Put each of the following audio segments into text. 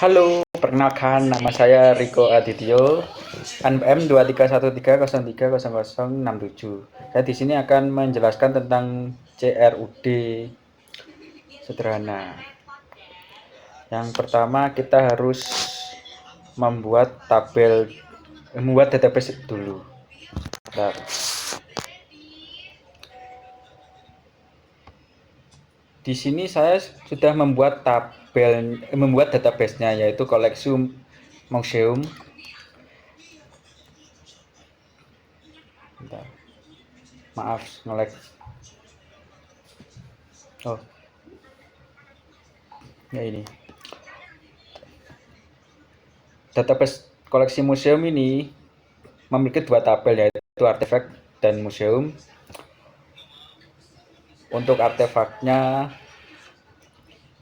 Halo, perkenalkan nama saya Riko Adityo, NPM 23130300067. Saya di sini akan menjelaskan tentang CRUD sederhana. Yang pertama kita harus membuat database dulu. Bentar. Di sini saya sudah membuat database-nya, yaitu koleksi museum. Bentar. Maaf, nge-lag. Oh, ya ini. Database koleksi museum ini memiliki dua tabel, yaitu artefak dan museum. Untuk artefaknya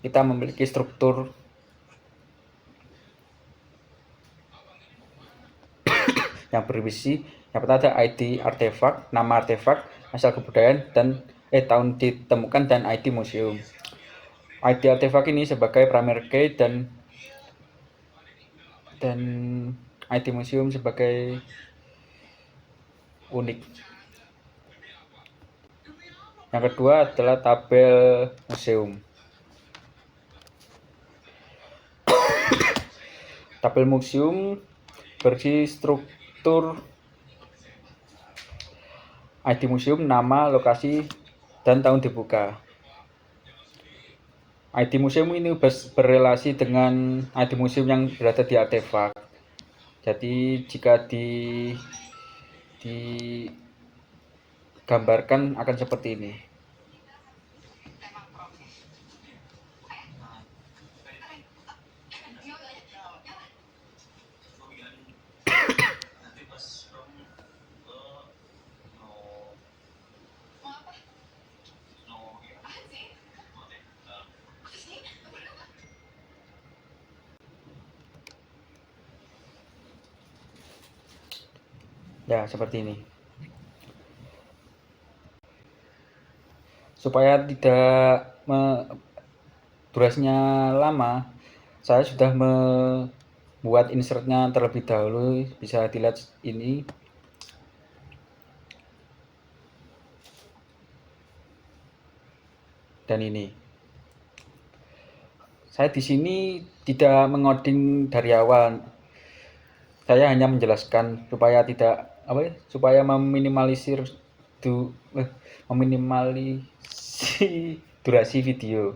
kita memiliki struktur yang berisi yang pertama ada ID artefak, nama artefak, asal kebudayaan, dan tahun ditemukan, dan ID museum. ID artefak ini sebagai primary key dan ID museum sebagai unik. Yang kedua adalah tabel museum. Tabel museum berisi struktur ID museum, nama, lokasi, dan tahun dibuka. ID museum ini berrelasi dengan ID museum yang berada di artefak. Jadi jika digambarkan akan seperti ini. Ya, seperti ini. Supaya tidak durasinya lama, saya sudah membuat insertnya terlebih dahulu. Bisa dilihat ini. Dan ini. Saya di sini tidak mengoding dari awal. Saya hanya menjelaskan supaya meminimalisir durasi video.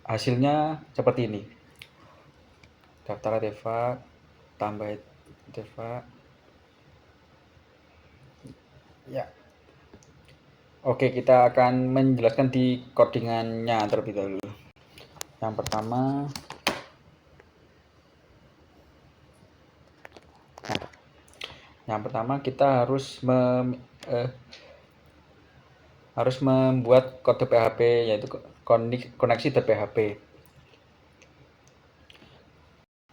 Hasilnya seperti ini. Daftar artefak, tambah artefak. Ya. Oke, kita akan menjelaskan di codingannya terlebih dahulu. Yang pertama, kita harus membuat kode PHP, yaitu koneksi PHP.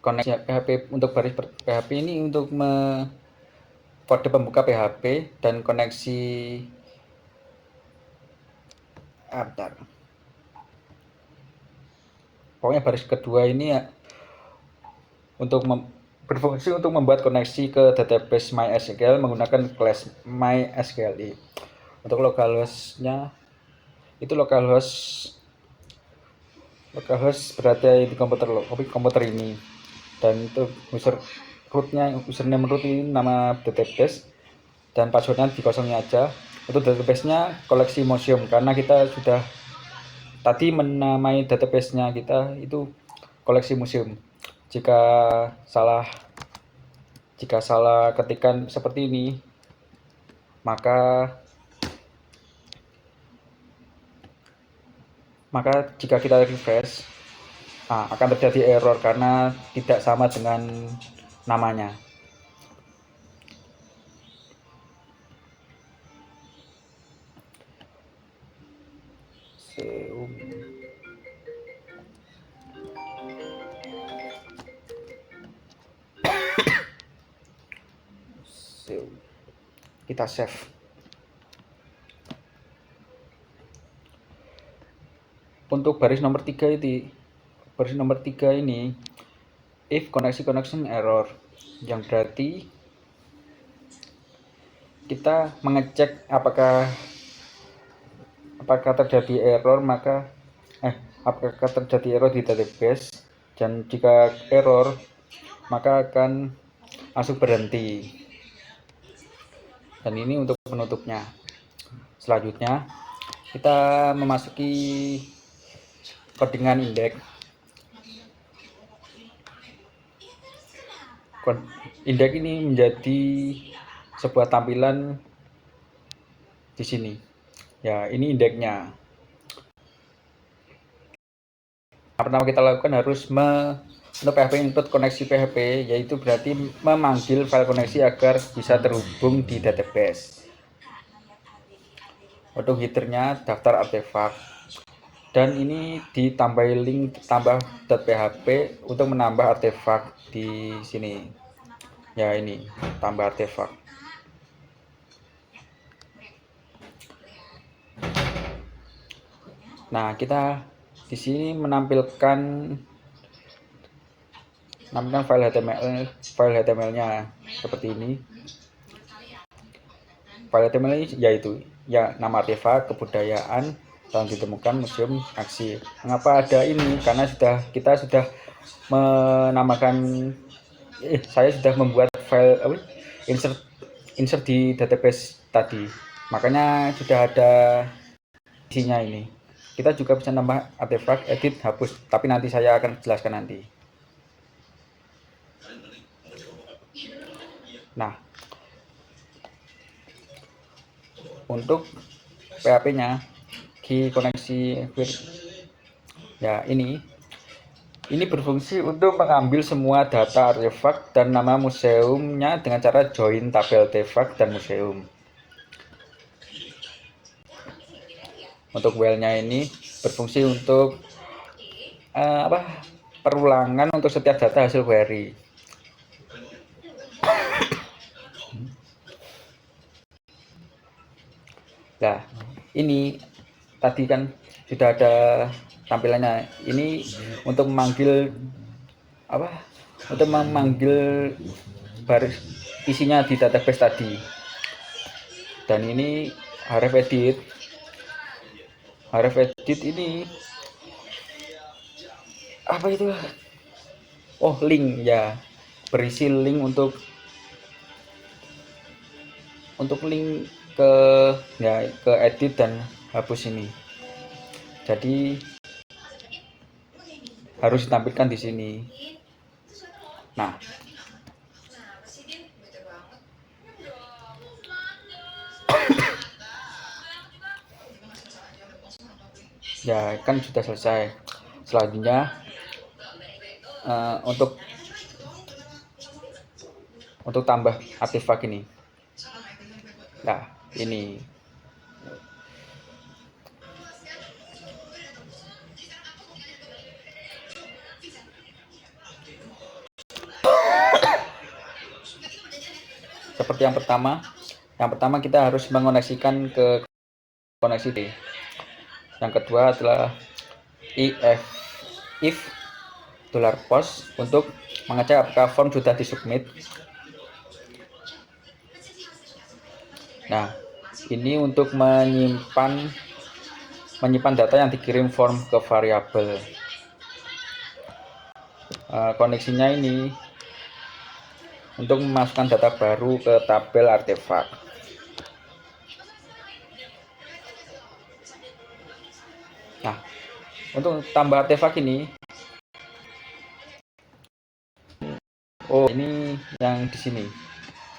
Koneksi PHP untuk baris PHP ini untuk kode pembuka PHP dan koneksi pokoknya baris kedua ini ya, berfungsi untuk membuat koneksi ke database MySQL menggunakan class MySQLi. Untuk localhost-nya itu localhost berada di komputer ini, dan untuk username root ini nama database, dan passwordnya dikosongin aja. Untuk database-nya koleksi museum, karena kita sudah tadi menamai database-nya kita itu koleksi museum. Jika salah ketikan seperti ini, maka jika kita refresh akan terjadi error karena tidak sama dengan namanya. Kita save. Untuk baris nomor 3 itu versi nomor 3 ini if connection error, yang berarti kita mengecek apakah terjadi error apakah terjadi error di database, dan jika error maka akan langsung berhenti. Dan ini untuk penutupnya. Selanjutnya kita memasuki codingan indeks. Indeks ini menjadi sebuah tampilan di sini. Ya, ini indeksnya. Yang pertama kita lakukan harus untuk PHP input koneksi PHP, yaitu berarti memanggil file koneksi agar bisa terhubung di database. Untuk headernya daftar artefak, dan ini ditambah link tambah.php untuk menambah artefak di sini. Ya, ini tambah artefak. Nah, kita di sini menampilkan file HTML-nya seperti ini. File HTML ini yaitu nama artefak, kebudayaan, tahun ditemukan, museum, aksi. Mengapa ada ini? Karena kita sudah menamakan saya sudah membuat file insert di database tadi. Makanya sudah ada isinya ini. Kita juga bisa nambah artefak, edit, hapus, tapi nanti saya akan jelaskan nanti. Nah, untuk PHP-nya key koneksi ya ini berfungsi untuk mengambil semua data artefak dan nama museumnya dengan cara join tabel artefak dan museum. Untuk while-nya ini berfungsi untuk perulangan untuk setiap data hasil query. Nah, ini tadi kan sudah ada tampilannya. Ini untuk memanggil baris isinya di database tadi. Dan ini href edit ini apa itu? Oh, link ya. Berisi link untuk link ke edit dan hapus ini. Jadi harus ditampilkan di sini. Nah, ya kan sudah selesai. Selanjutnya untuk tambah artefak ini. Nah, ini seperti yang pertama kita harus mengoneksikan ke koneksi D. Yang kedua adalah if $post untuk mengecek apakah form sudah disubmit. Nah, ini untuk menyimpan data yang dikirim form ke variabel. Koneksinya ini untuk memasukkan data baru ke tabel artefak. Nah, untuk tambah artefak ini, ini yang di sini.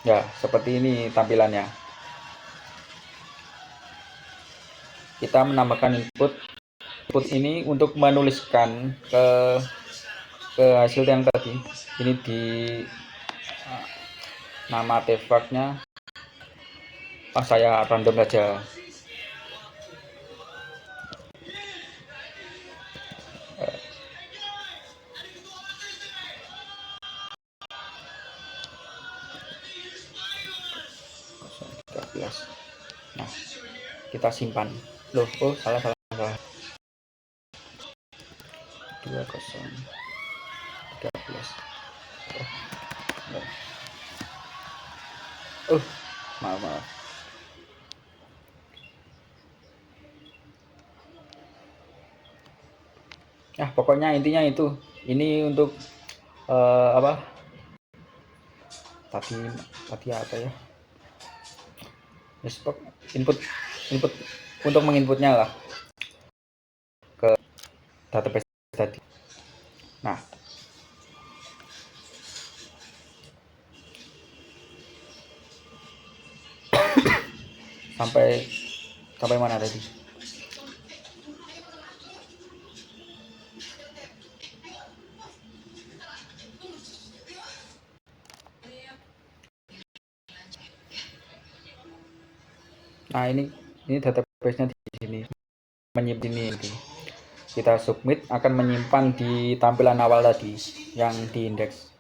Ya, seperti ini tampilannya. Kita menambahkan input ini untuk menuliskan ke hasil yang tadi. Ini di nama artefaknya saya random saja. Nah, kita simpan. Salah. 2,5 13. Maaf. Pokoknya intinya itu. Ini untuk apa? Tadi apa ya? Input input untuk menginputnya lah ke database tadi. Nah, sampai mana tadi? Nah, ini database-nya di sini. Menyimpan ini. Kita submit akan menyimpan di tampilan awal tadi yang di indeks.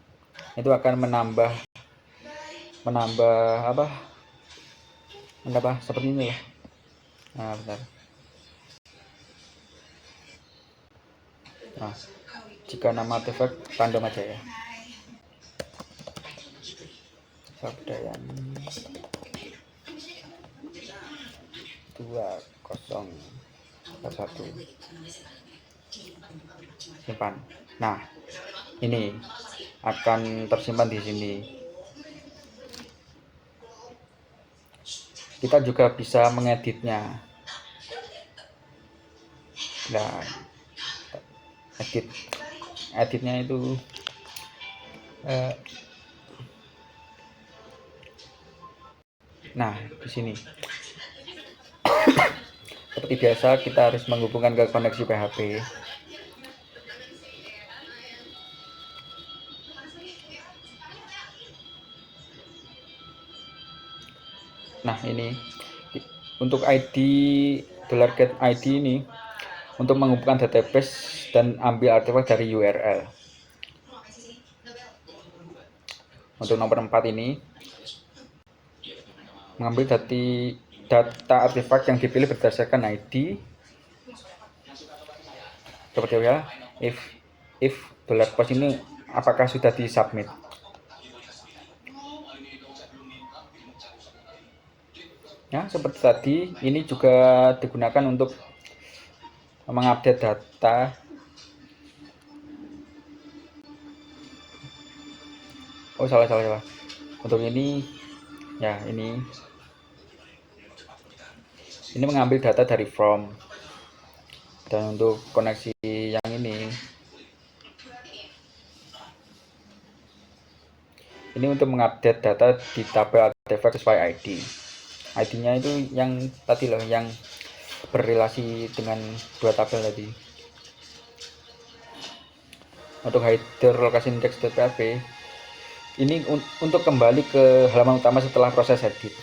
Itu akan menambah apa? Menambah seperti ini lah. Nah, bentar. Nah, jika nama artefak random aja ya. Sabdayan 2041 simpan. Nah, ini akan tersimpan di sini. Kita juga bisa mengeditnya. Nah, editnya itu nah, di sini. Seperti biasa kita harus menghubungkan ke koneksi PHP. Nah, ini untuk ID $get ID ini untuk menghubungkan database dan ambil artefak dari URL. Untuk nomor 4 ini mengambil data artefak yang dipilih berdasarkan ID. Seperti ya, if $post ini apakah sudah disubmit. Ya, seperti tadi, ini juga digunakan untuk mengupdate data. Oh, salah. Untuk ini, ya ini mengambil data dari from. Dan untuk koneksi yang ini untuk mengupdate data di tabel artefak sesuai ID. ID-nya itu yang tadi loh, yang berrelasi dengan dua tabel tadi. Untuk header lokasi index.php ini untuk kembali ke halaman utama setelah proses edit.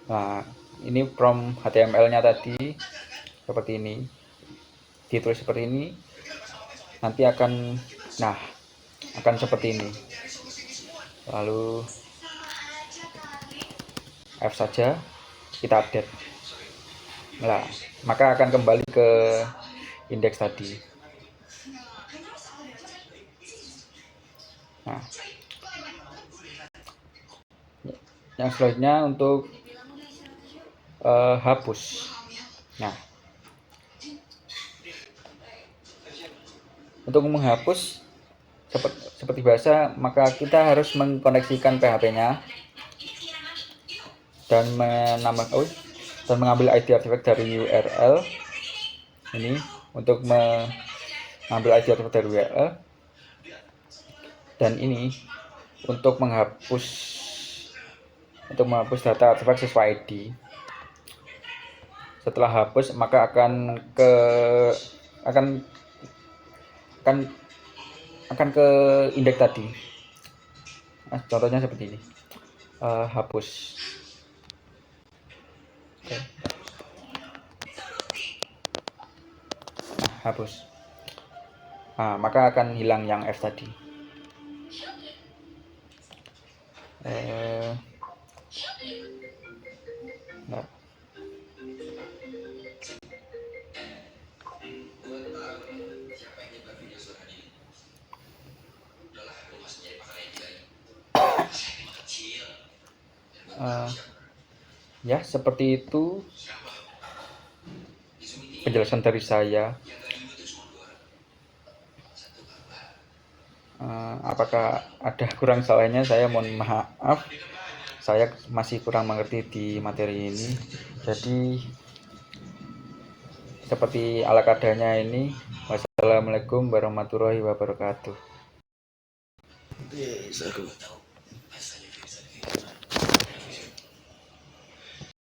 Nah, ini from HTML-nya tadi seperti ini, ditulis seperti ini, nanti akan seperti ini. Lalu F saja, kita update. Nah, maka akan kembali ke indeks tadi. Nah, yang selanjutnya untuk hapus. Nah, untuk menghapus seperti biasa, maka kita harus mengkoneksikan PHP-nya dan mengambil ID artefak dari URL ini untuk mengambil ID artefak dari URL, dan ini untuk menghapus data artefak sesuai ID. Setelah hapus, maka akan ke indeks tadi. Nah, contohnya seperti ini. Hapus. Okay. Nah, hapus. Nah, maka akan hilang yang F tadi. Nah. Ya seperti itu penjelasan dari saya. Apakah ada kurang salahnya, saya mohon maaf, saya masih kurang mengerti di materi ini. Jadi seperti ala kadanya ini. Wassalamualaikum warahmatullahi wabarakatuh.